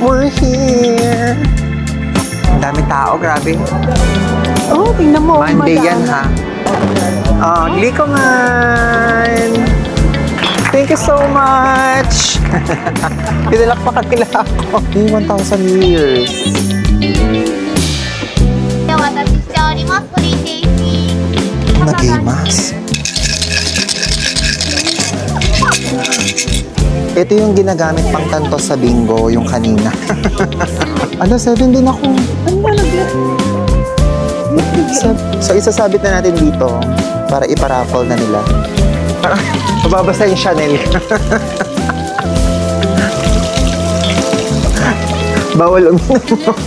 We're here! Ang daming tao, grabe. Oh, tingnan mo. Monday yan, ha? Oh, Glikoman! Thank you so much! Pinalakpakan nila ako. 1,000 years. お待たせしております。プリンテイシン。 Nagimas. Ito yung ginagamit pang tanto sa bingo, yung kanina. Ano, 7 din ako. Ano ba naglat? So, isasabit na natin dito para iparaffle na nila. Parang mababasa yung Chanel. Bawal uminom.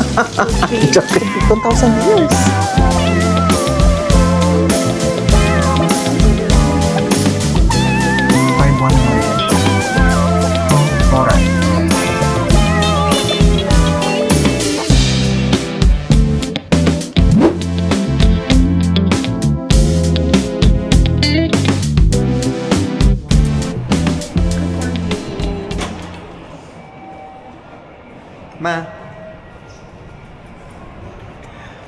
Joke. 1,000 years. Ma,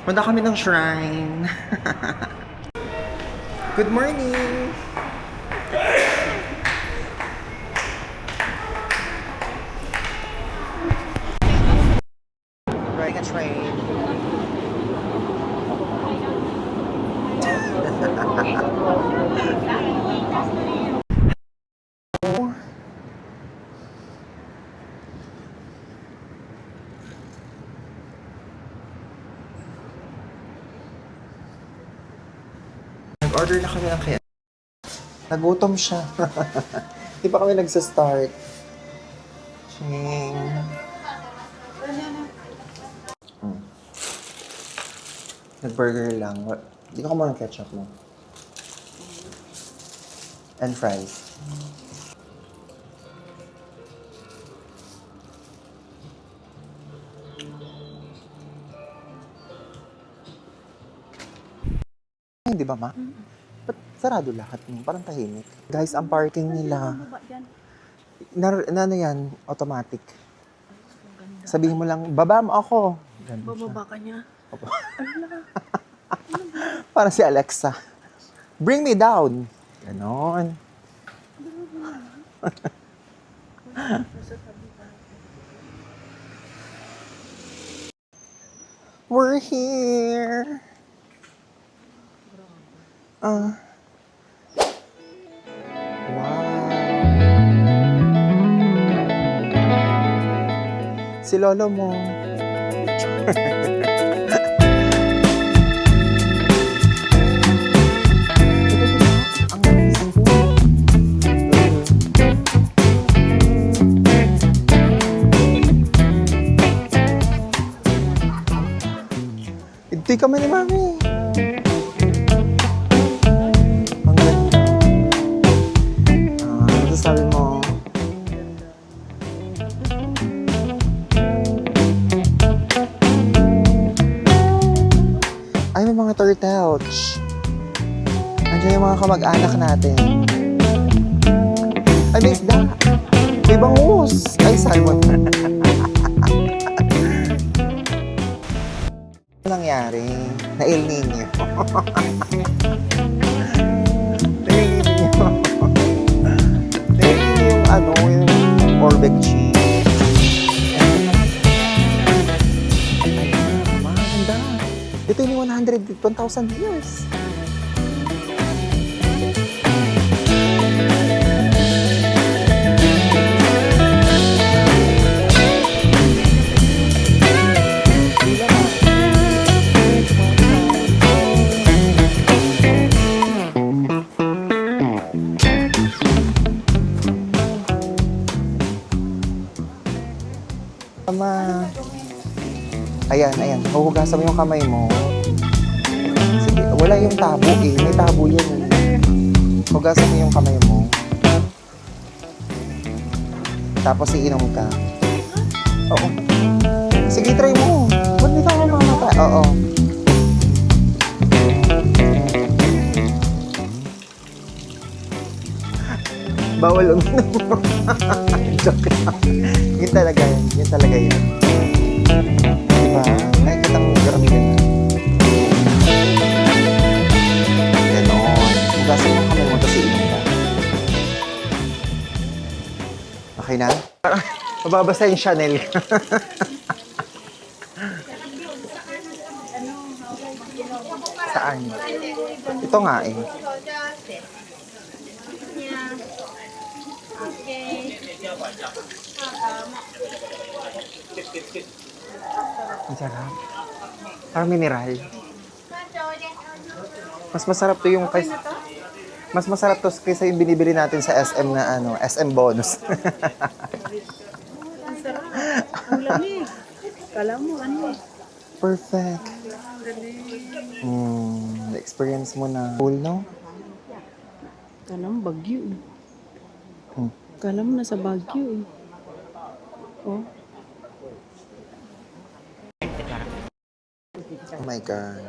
punta kami ng shrine. Good morning! Riding a train. Nag-order na kami ng kaya. Nagutom siya. Di pa kami nagsa-start. Ching. Nag-burger lang. Di ka muna ng ketchup mo. And fries. Ay, di ba, ma? Ba't sarado lahat? Parang tahimik. Guys, ang parking nila. Ano yan? Automatic. Sabihin mo lang, baba mo ako. Ganun siya. Bababa ka niya. Opo. Parang si Alexa. Bring me down. Ganon. We're here. Wow. Si lolo mo. Ang amazing po. Hindi kami ni Mami. Ang ganda. Ano sabi mo? Ay, may mga turtles. Andiyan yung mga kamag-anak natin. Ay, may isda. May bangus. Ay, salmon. Ano nangyari? Na El Nino. Na El Nino. Na El Nino yung ano, yung Orbeck cheese. Maganda. Ito yung 1,000 years. Tama. Ayan, ayan. Huhugasan mo yung kamay mo. Sige, wala yung tabo eh. May tabo yan eh. Hugasan mo yung kamay mo. Tapos iinom ka. Oo. Sige, try mo. Ba't di ka mamamatay? Oo. Bawal uminom. Joke lang. Yun talaga yun. Yun talaga yun. Diba? Nakikita mo grabe ka na. Ganon. Hugasan mo kamay mo, tapos iinom ka. Okay na? Mababasa yung Chanel. Saan? Ito nga eh. Ang sarap. Parang mineral. Mas masarap to yung mas masarap to kaysa yung binibili natin sa SM na ano, SM bonus. Ang sarap. Ang lamig. Kala mo, ano? Perfect. Na-experience mo na. Cool, no? Kala mo, Bagyo eh. Hmm. Kala mo, nasa Bagyo eh. Oh. Oh my God.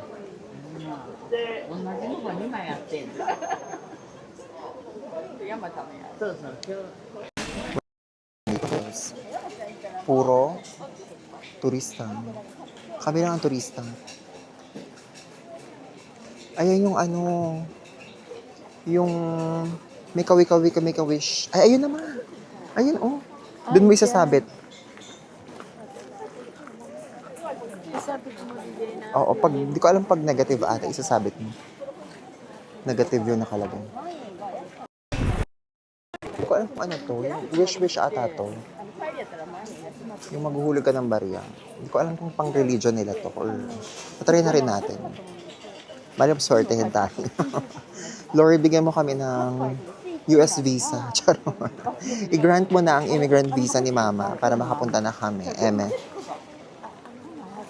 Because puro turista. Kami lang ang turista. Ayan yung ano, yung may kawi-kawi ka, may kawish. Ay, ayun naman. Ayun, oh. Doon mo isasabit. Oo, pag, di ko alam pag negative ata, isasabit mo. Negative yung nakalagay. Hindi ko alam kung ano to. Wish ata to. Yung maghuhulog ka ng barya. Hindi ko alam kung pang religion nila to. Or, patry na rin natin. Mali swertehin tayo. Lord, bigyan mo kami ng US visa. Charot. I-grant mo na ang immigrant visa ni Mama para makapunta na kami. Eme.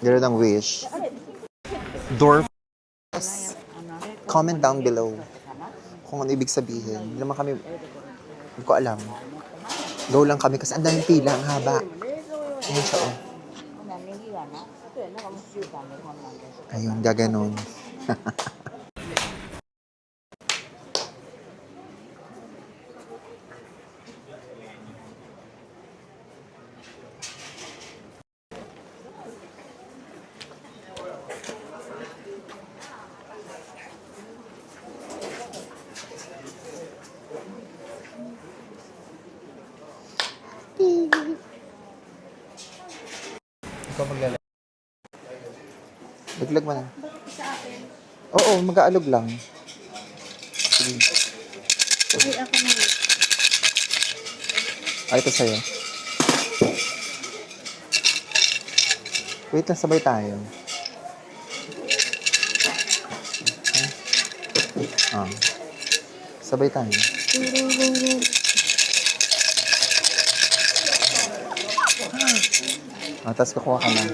Ganoon ang wish. Dwarf. Comment down below kung ano ibig sabihin. Hindi naman kami, hindi ko alam. Go lang kami kasi ang daming pila, ang haba. Ayun siya, oh. Ayun, gaganon. Ikaw maglalagay. Laglag mo na. Oo, mag-aalog lang. Sige. Ay, ako na. Ay, ito sa'yo. Wait lang, sabay tayo. Ah. Sabay tayo. Tapos kukuha ka na.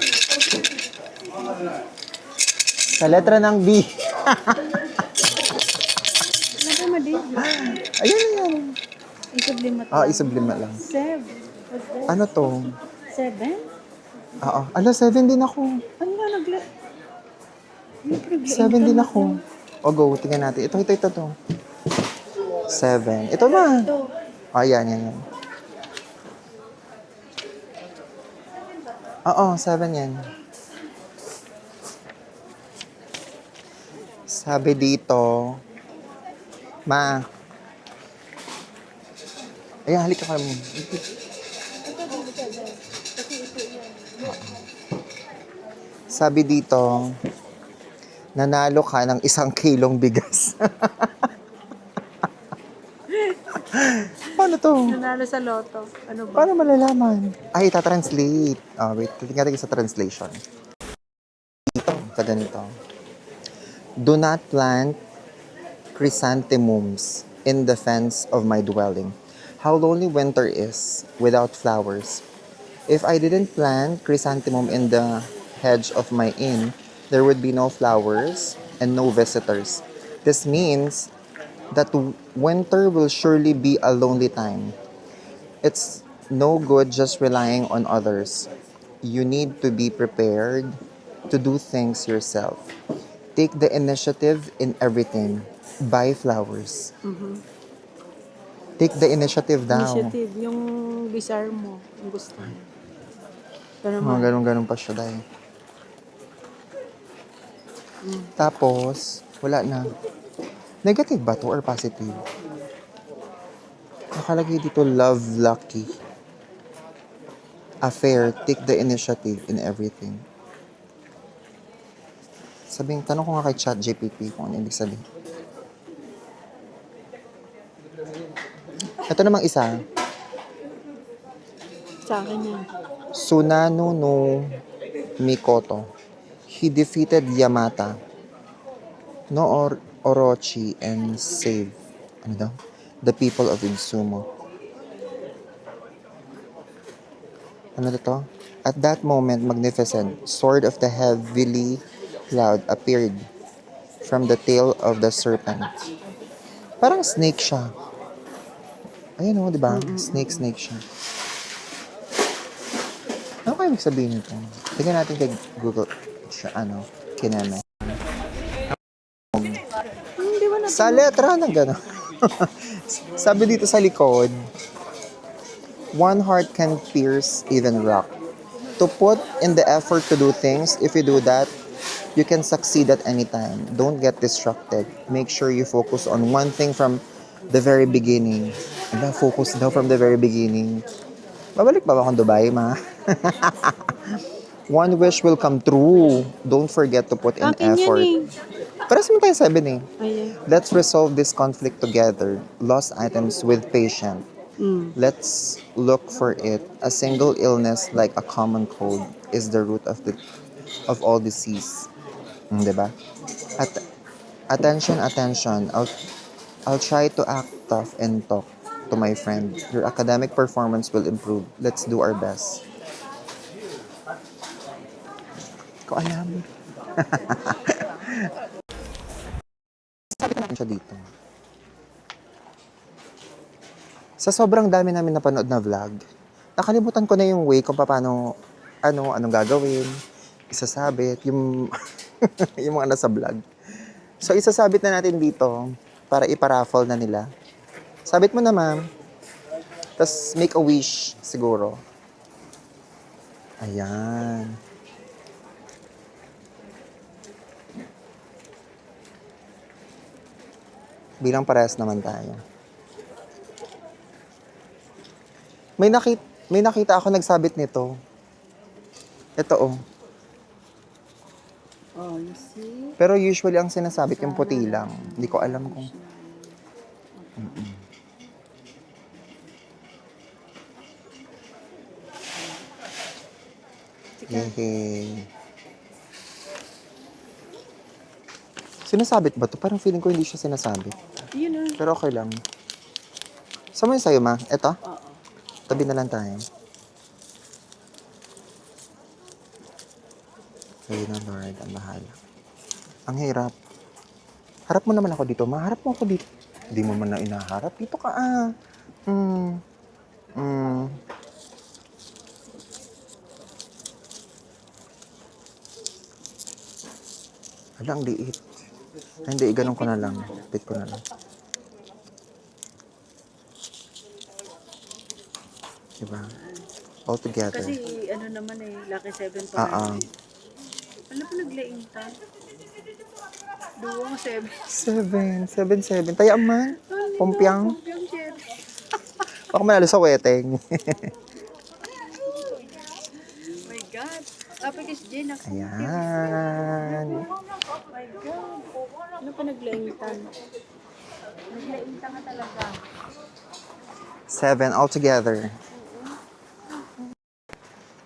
Sa letra ng B. Lagay mo din. Ayun na yan. Isublimat Ah, isublima lang. 7. Ano to? 7? Oo. Ala, 7 din ako. Ano nga nagla? 7 din ako. O go, tingnan natin. Ito. 7. Ito na. Ah, yan. Oo, 7 yan. Sabi dito, Ma. Ayan, halika ka mo. Sabi dito, nanalo ka ng 1 kilong bigas. Paano to? Nanalo sa loto. Ano ba? Paano malalaman? Ay, itatranslate. Oh, wait, tingnan natin sa translation. Dito, sa ganito. Do not plant chrysanthemums in the fence of my dwelling. How lonely winter is without flowers. If I didn't plant chrysanthemum in the hedge of my inn, there would be no flowers and no visitors. This means that winter will surely be a lonely time. It's no good just relying on others. You need to be prepared to do things yourself. Take the initiative in everything. Buy flowers. Take the initiative daw. Initiative, yung desire mo, yung gusto mo. Pero Mga ganun-ganun pa siya dahil. Tapos, wala na. Negative ba to or positive? Nakalagay dito, love lucky. Affair, take the initiative in everything. Tanong ko nga kay ChatGPT kung ano ibig sabihin. Ito namang isa, sa akin yan. Tsunano no Mikoto. He defeated Yamata, no Orochi, and saved, ano daw? The people of Insumo. Ano dito? At that moment, magnificent, sword of the heavily cloud appeared from the tail of the serpent. Parang snake siya. Ayun o, di ba? Snake siya. Ano kayo ibig sabihin nito? Tingnan natin kay Google siya, kineme. Hindi mo na. Sa letra ng gano'n. Sabi dito sa likod, one heart can pierce even rock. To put in the effort to do things, if you do that, you can succeed at any time. Don't get distracted. Make sure you focus on one thing from the very beginning. Focus daw from the very beginning. Babalik ba akong Dubai, ma? One wish will come true. Don't forget to put in Akin effort. yan Paras mo tayo 7 eh. Ayan. Let's resolve this conflict together. Lost items with patience. Let's look for it. A single illness like a common cold is the root of all disease. Diba? Attention. I'll try to act tough and talk to my friend. Your academic performance will improve. Let's do our best. Ko alam. Sabi ko natin siya dito. Sa sobrang dami namin napanood na vlog, nakalimutan ko na yung way kung paano, anong gagawin, isasabit, yung, yung mga nasa vlog. So, isasabit na natin dito para iparaffle na nila. Sabit mo na, ma'am. Tapos, make a wish, siguro. Ayan. Bilang parehas naman tayo. May nakita ako nagsabit nito. Ito, oh. Oh, you see? Pero usually ang sinasabit yung puti lang. Hindi ko alam kung... Yehey. Sinasabit ba to? Parang feeling ko hindi siya sinasabit. Yun na. Pero okay lang. Saan mo yung sa'yo, ma? Ito? Oo. Tabi na lang tayo. Ayun na, Lord. Ang bahala. Ang hirap. Harap mo naman ako dito. Maharap mo ako dito. Hindi mo man na inaharap. Dito ka, ah. Hala, ang liit. Ay, hindi, ganun ko na lang. Pit ko na lang. Diba? All together. Kasi naman lucky 7 pa. Ah. Ano pa naglainta? Duwang 7. Tayo man. Pumpyang. Pumpyang shit. Baka manalo sa weteng. Oh my God. Tapos Jen, ako. Ayan. Oh my God. Ano pa naglaintan? Naglainta nga talaga. 7 all together.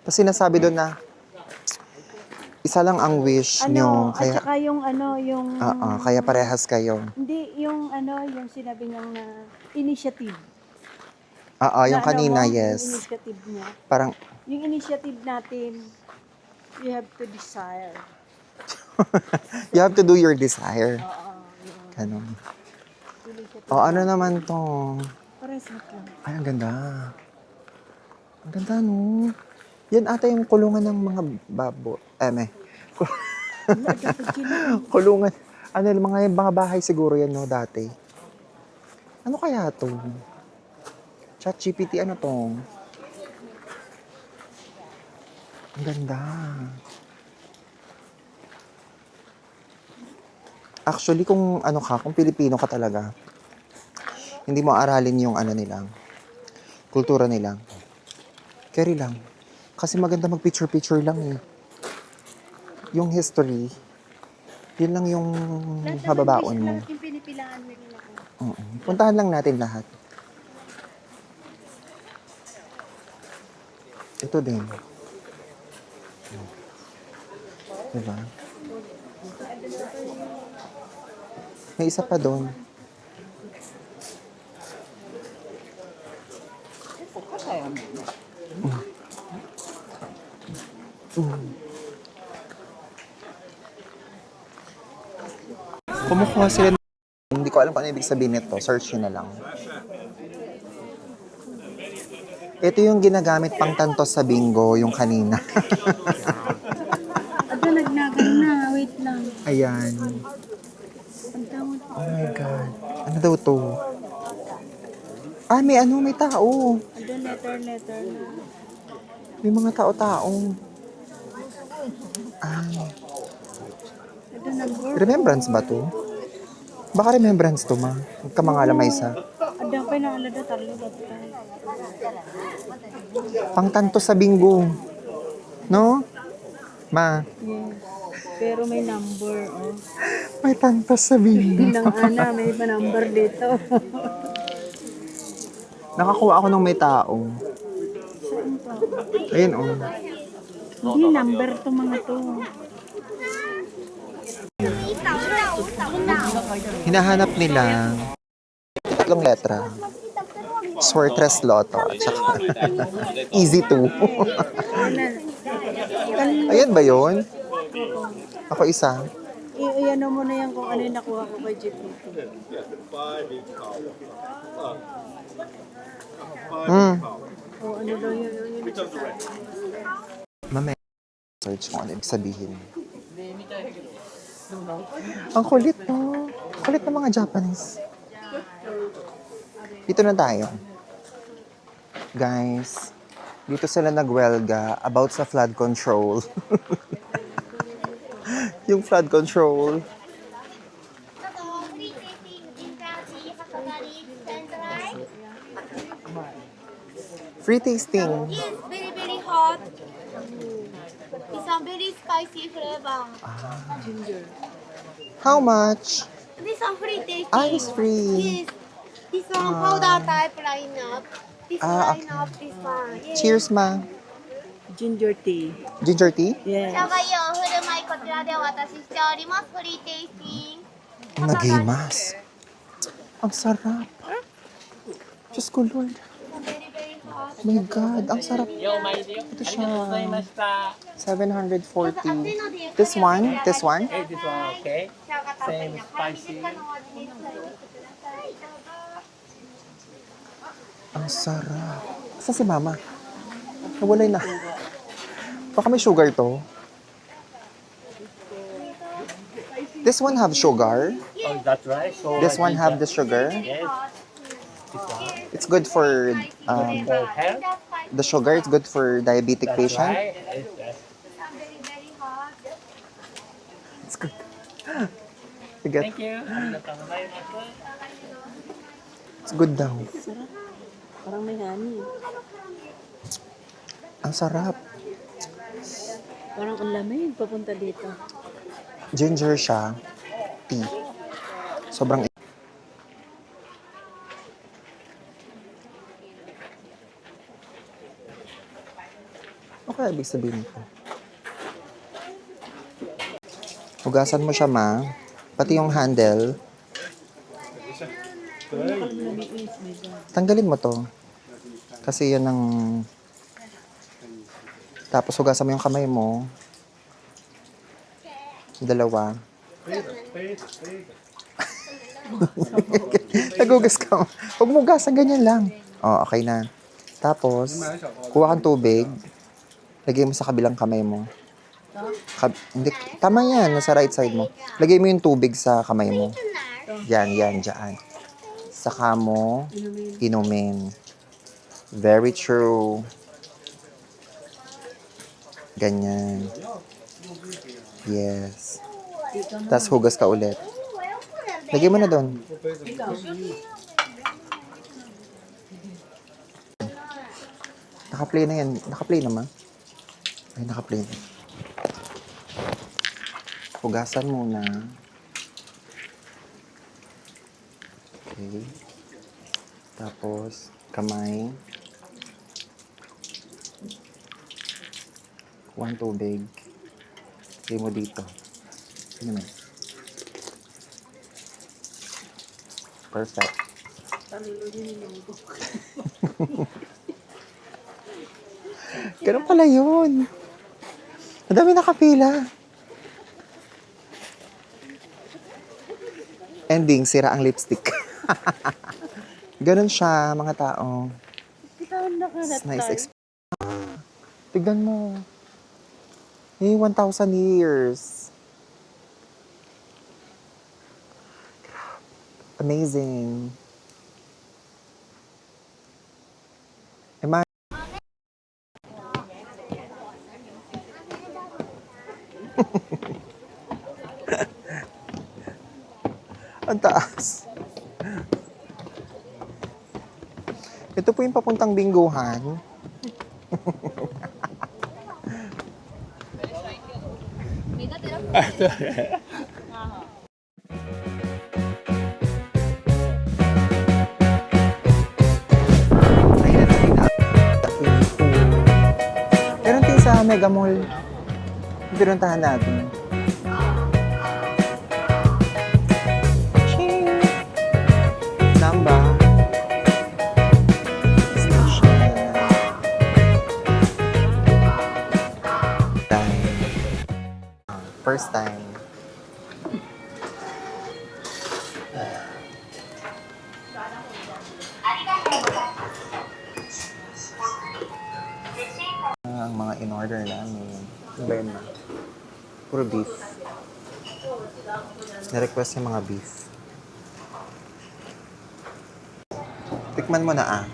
Tapos sinasabi doon na isa lang ang wish nyo. At saka yung Kaya parehas kayo. Hindi, yung yung sinabi niyang na initiative. Yung Na, kanina, Yung yes. initiative niya. Parang, Yung initiative natin, you have to desire. you have to do your desire. Yung Ganon. initiative. Ano naman to? Pares lang. Ay, ang ganda. Ang ganda, no? Yan ata yung kulungan ng mga babo. Kulungan. Mga bahay siguro yan, no, dati. Ano kaya to? ChatGPT, ano to? Ang ganda. Actually, kung ano ka, kung Pilipino ka talaga, hindi mo aralin yung ano nila, kultura nila. Carry lang. Kasi maganda mag-picture-picture lang eh. Yung history, yun lang yung mababaon mo. Lahat yung pinipilaan mo rin ako. Oo. Puntahan lang natin lahat. Ito din. Diba? May isa pa doon. Kumukuha sila ng... Hindi ko alam kung ano ibig sabihin nito. Search nyo na lang. Ito yung ginagamit pang tantos sa bingo, yung kanina. Ado, nagnagan na. Wait lang. Ayan. Ang tawag. Oh my God. Ano daw to? Ah, may ano, may tao. Ado, letter na. May mga tao-tao. Ay, Ado, number. remembrance ba to? Baka remembrance to, ma. Kamangala may isa. Ado, pa na alada talo. Pang tanto sa bingo. No? Ma, Yes. Pero may number, oh. may tanto sa bingo. Bilang ana, may pa number dito. Nakakuha ako ng may tao. Saan pa? Ayun, oh. Hindi number to mga to. Hinahanap nila tatlong letra. Swertres Lotto. At saka, easy to. Ayan ba yun? Ako isa. Iyan mo na yan kung ano yung nakuha ko kay GPT. O ano daw yun, yun. Mamaya, search kung ano ibig sabihin. Ang kulit, no? Kulit ng mga Japanese. Dito na tayo. Guys, dito sila nagwelga about sa flood control. Yung flood control. Free tasting. Yes, very very hot. It's a very spicy flavor. How much? This one free tasting. Ah, it's free. Yes. This one powder type line up. This Ah, line up. This one. Yes. Cheers, ma. Ginger tea. Ginger tea? Yes. 茶がゆお振る舞いこちらでお渡ししております。フリーテイスティング。 Nagimas. Ang sarap. Diyos ko, Lord. Very very hot. My God, ang sarap. Ito siya. 740. This one? This one? Hey, this one, okay? Same spicy. Ang sarap. Saan si Mama? Nawalay na. Baka may sugar to. This one have sugar. Oh, that's right. So This one have the sugar. yes, this one. It's good for For health. the sugar. It's good for diabetic That's patient. right. It's, Very very hot. It's good. Bigat. thank you. It's good daw. Parang may honey. Ang sarap. Parang ang lamig papunta dito. Ginger siya. Tea. Sobrang... Okay, ibig sabihin nito. Hugasan mo siya, ma. Pati yung handle. Tanggalin mo to. Kasi yan ang... Tapos hugasan mo yung kamay mo. Dalawa. Nagugas ka. Huwag mo hugasan, ganyan lang. Oh, okay na. Tapos, kuha kang tubig. Lagay mo sa kabilang kamay mo. Hindi, tama yan, nasa right side mo. Lagay mo yung tubig sa kamay mo. Yan, dyan. Saka mo, inumin. Very true. Ganyan. Yes. Tapos hugas ka ulit. Lagyan mo na doon. Naka-play na yan. Naka-play naman. Ay, naka-play na. Hugasan muna. Okay. Tapos, kamay. Kuha ang tubig. Lagay mo dito. Ano naman? Perfect. Ganun pala yun. Ang dami nakapila. Ending, sira ang lipstick. Ganun siya, mga tao. It's nice experience. Tignan mo. 1,000 years. Amazing. Imagine. Ang taas. Ito po yung papuntang bingguhan. Meron tayo sa Mega Mall. Pinuntahan natin. Ching! Namba. Station. First time. Ang mga in-order namin. Ano ba yun na? Puro beef. Na-request yung mga beef. Tikman mo na ah.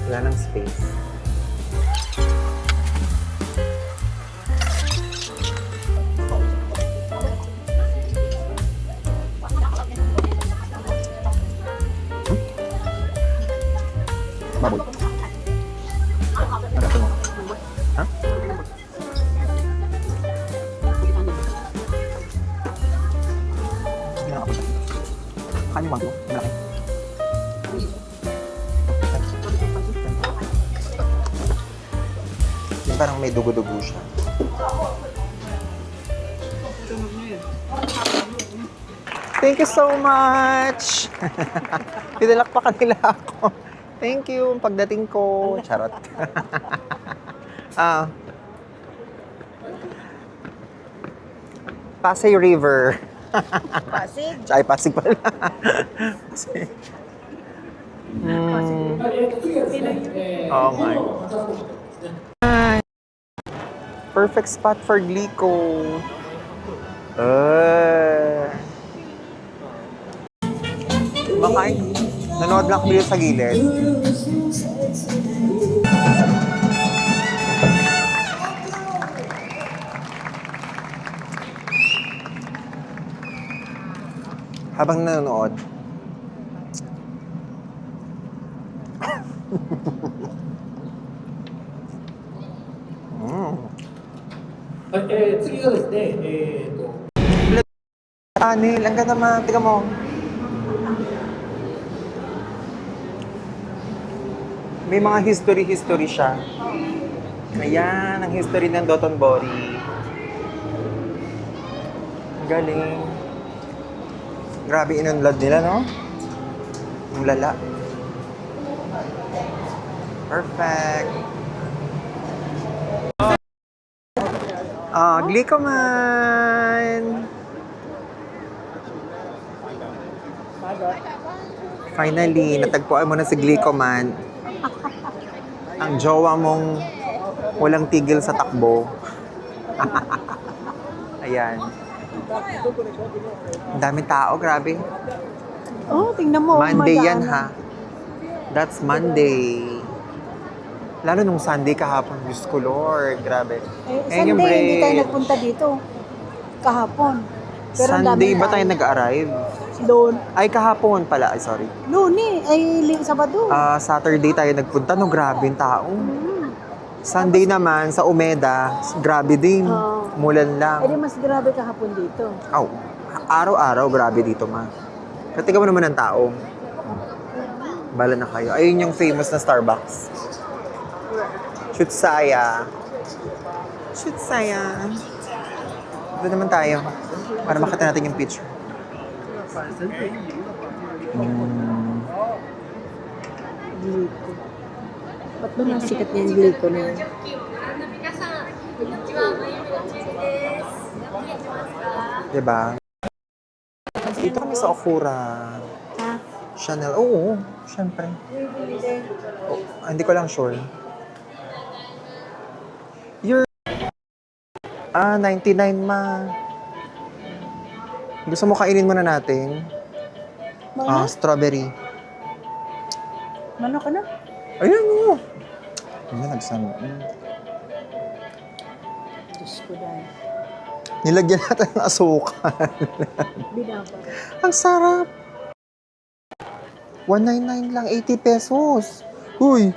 Wala nang space. Baboy. Ano mo? Ha? Hindi na ako siya. Kanin mo. Malaki. Yung parang may dugo-dugo siya. Thank you so much! Pinalakpakan nila ako. Thank you. Pagdating ko, charot. Pasay River. Pasig. Ay, Pasig pala. Pasig. Oh my. Hi. Perfect spot for Glico. Makain. Nanood lang kami sa gilid. Habang nanonood. Anil, ang ganda naman. Tingnan mo. May mga history siya. Ayan, ang history ng Dotonbori. Ang galing. Grabe inunlad nila, no? Ang lala. Perfect. Glico man! Finally, natagpuan mo na si Glicoman. Ang jowa mong walang tigil sa takbo. Ayan. Ang daming tao, grabe. Oh, tingnan mo. Monday yan, madaan. ha? That's Monday. Lalo nung Sunday kahapon. Diyos ko, Lord. Grabe. Eh, Sunday, hindi tayo nagpunta dito. Kahapon. Pero ang Sunday daming ba tayo tao. nag-arrive? Doon. Ay, kahapon pala. Ay, sorry. Luni, Sabado. Saturday tayo nagpunta. No, grabe yung tao. Sunday naman, sa Umeda, grabe din. Oo. Mulan lang. Eh, di mas grabe kahapon dito. Aw, araw-araw, grabe dito, ma. Katiga mo naman ang tao. Bala na kayo. Ayun yung famous na Starbucks. Shoot saya. Shoot saya. Doon naman tayo. Para makita natin yung picture. Glico. Ba't ba nasikat niya yung Glico na yun? Diba? Dito kami sa Okura. Ha? Chanel. Oo, syempre. Oh, hindi ko lang sure. You're... 99 ma. Gusto mo kainin muna natin? Strawberry. Mano ka na? Ayun mo. Ano nagsan? Diyos ko dahil. Nilagyan natin ng asukal. Binaba. Ang sarap. 199 lang, 80 pesos. Uy.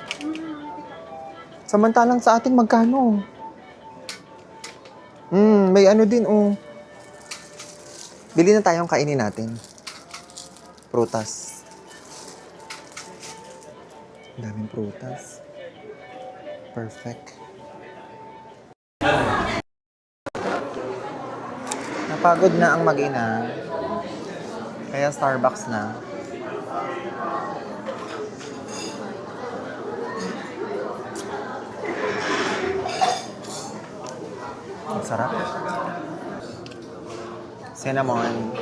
Samantalang sa atin magkano? May ano din, oh. Bili na tayong kainin natin. Prutas. Ang daming prutas. Perfect. Napagod na ang mag-ina. Kaya Starbucks na. Ang sarap. Cinnamon.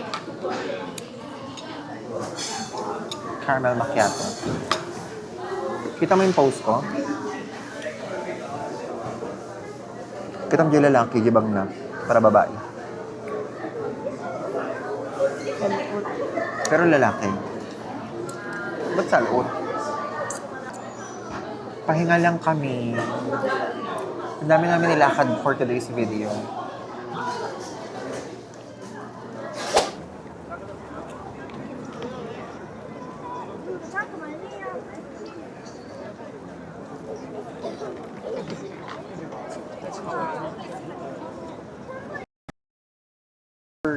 Caramel macchiato. Kita mo yung post ko? Kita mo yung lalaki, gibang na. Para babae. Pero lalaki. Ba't salot? Pahinga lang kami. Ang dami namin nilakad for today's video.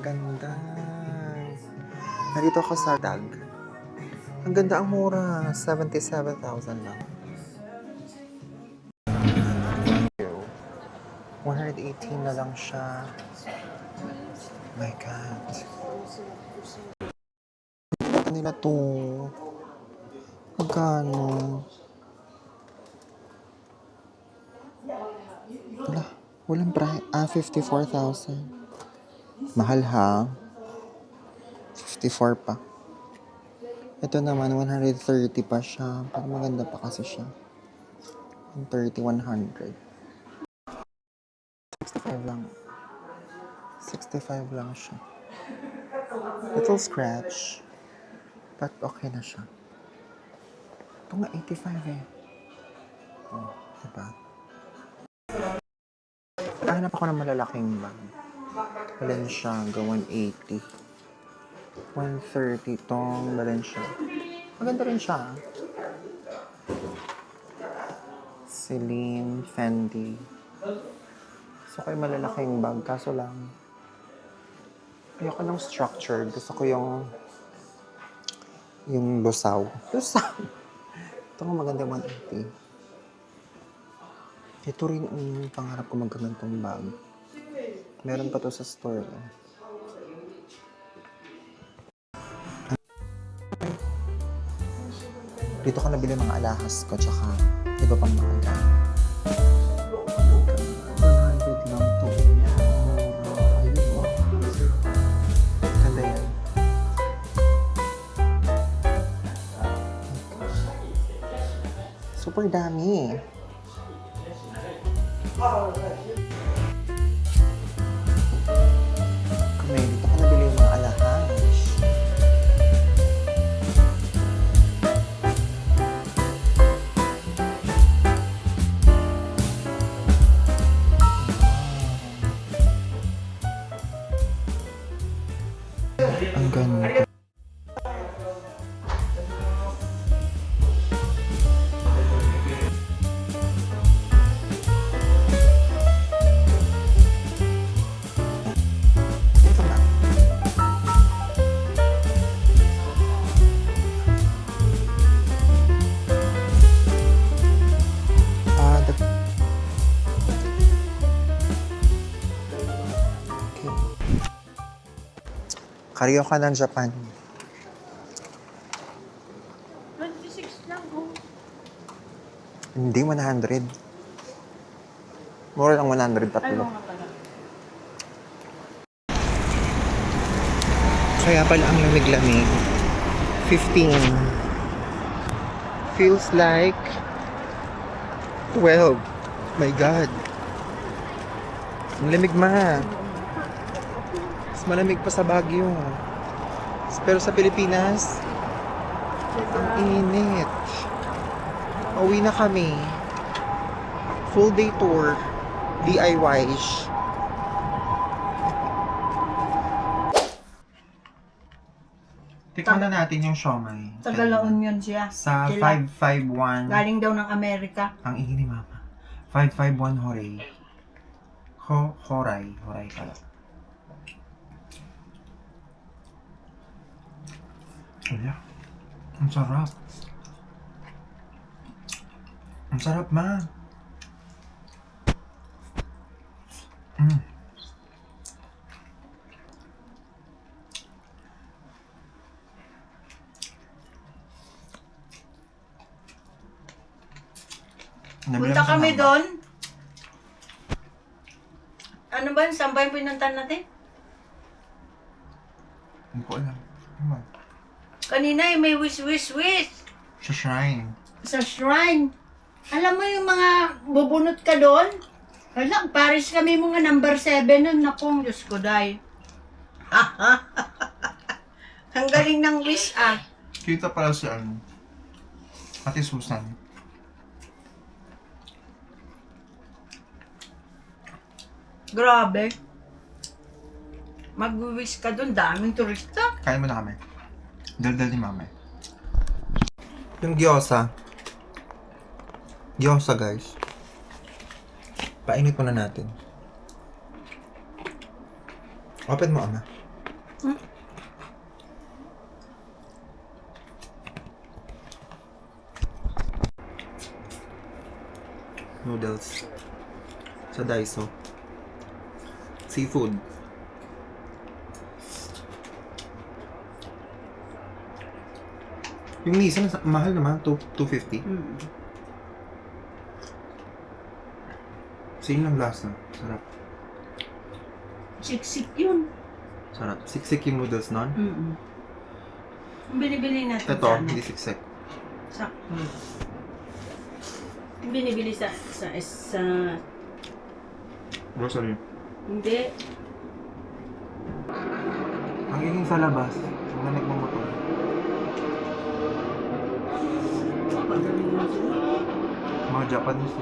Ganda. Narito ako sa Dag. Ang ganda, ang mura. 77,000 lang. 118 na lang siya. My God. Ano nila to? Magkano? Wala. Walang price. 54,000. Mahal ha. 54 pa. Ito naman, 130 pa siya. Parang maganda pa kasi siya. 130, 100. 65 lang. 65 lang siya. Little scratch. But okay na siya. Ito nga, 85 eh. Oh, diba? Kahanap ako ng malalaking bag. Balenciaga, 180. 130 tong Balenciaga. Maganda rin siya. Celine, Fendi. Gusto ko yung malalaking bag, kaso lang ayoko ng structured. Gusto ko yung lusaw. Lusaw! Ito nga maganda, 180. Ito rin ang pangarap ko magkagantong bag. Meron pa to sa store. Dito ko nabili mga alahas ko, tsaka iba pang mga gamit. 100 lang to. Ayun o. Ganda yan. Super dami. Kami, dito ka nabili yung mga alahas. Ang ganda. Ito na. Okay. Karyoka ng Japan. 26 lang, oh. Hindi 100. Mura lang 100 Ay, tatlo. mga pala. Kaya pala ang lamig-lamig. 15. Feels like 12. My God. Ang lamig ma. Mas malamig pa sa Baguio. Pero sa Pilipinas, ang init. Uwi na kami. Full day tour. DIY. Tikman na natin yung siomay. Taga La Union siya. Sa Sila. 551. Galing daw ng Amerika. Ang ingin ni Mama. 551 Horay. Horay. Horay pala. Wala. Ang sarap. Ang sarap, Ma. Punta kami doon. Ano ba yun? Saan ba yung pinuntahan natin? Hindi ko alam. Ano? Kanina may wish. Sa shrine. Sa shrine. Alam mo yung mga bubunot ka doon? Wala, Paris kami mga number 7 nun. Nakong, Diyos ko, day. Ang galing ng wish, ah. Kita pala si Ate Susan. Grabe. Mag-wish ka doon, daming turista. Kain mo na kami. Daldal ni Mama. Yung gyoza. Gyoza, guys. Painit muna natin. Open mo, Ama. Noodles. Sa Daiso. Seafood. Yung Nissan, mahal naman. 250. Same lang lasa. Sarap. Siksik yun. Sarap. Siksik yung noodles nun. Ang binibili natin Ito, sa ano? hindi siksik. Sakto. Yung binibili sa Grocery. hindi. Ang ingin sa labas. Mga nagmamotor. Pagaling mo sila. Mga Japanese.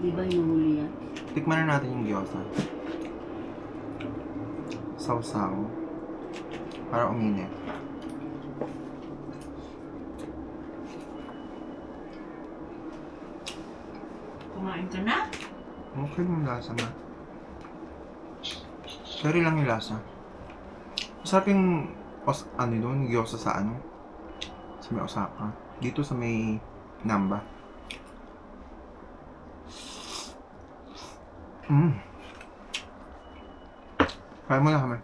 Di ba hinuhuli yan? Tikman na natin yung gyoza. Sausaw. Para uminit. Kumain ka na? Okay yung lasa na. Sorry lang yung lasa. Masarap yung ano doon, gyoza sa ano? Sa may Osaka. Dito sa may Namba. Kaya mo na kami.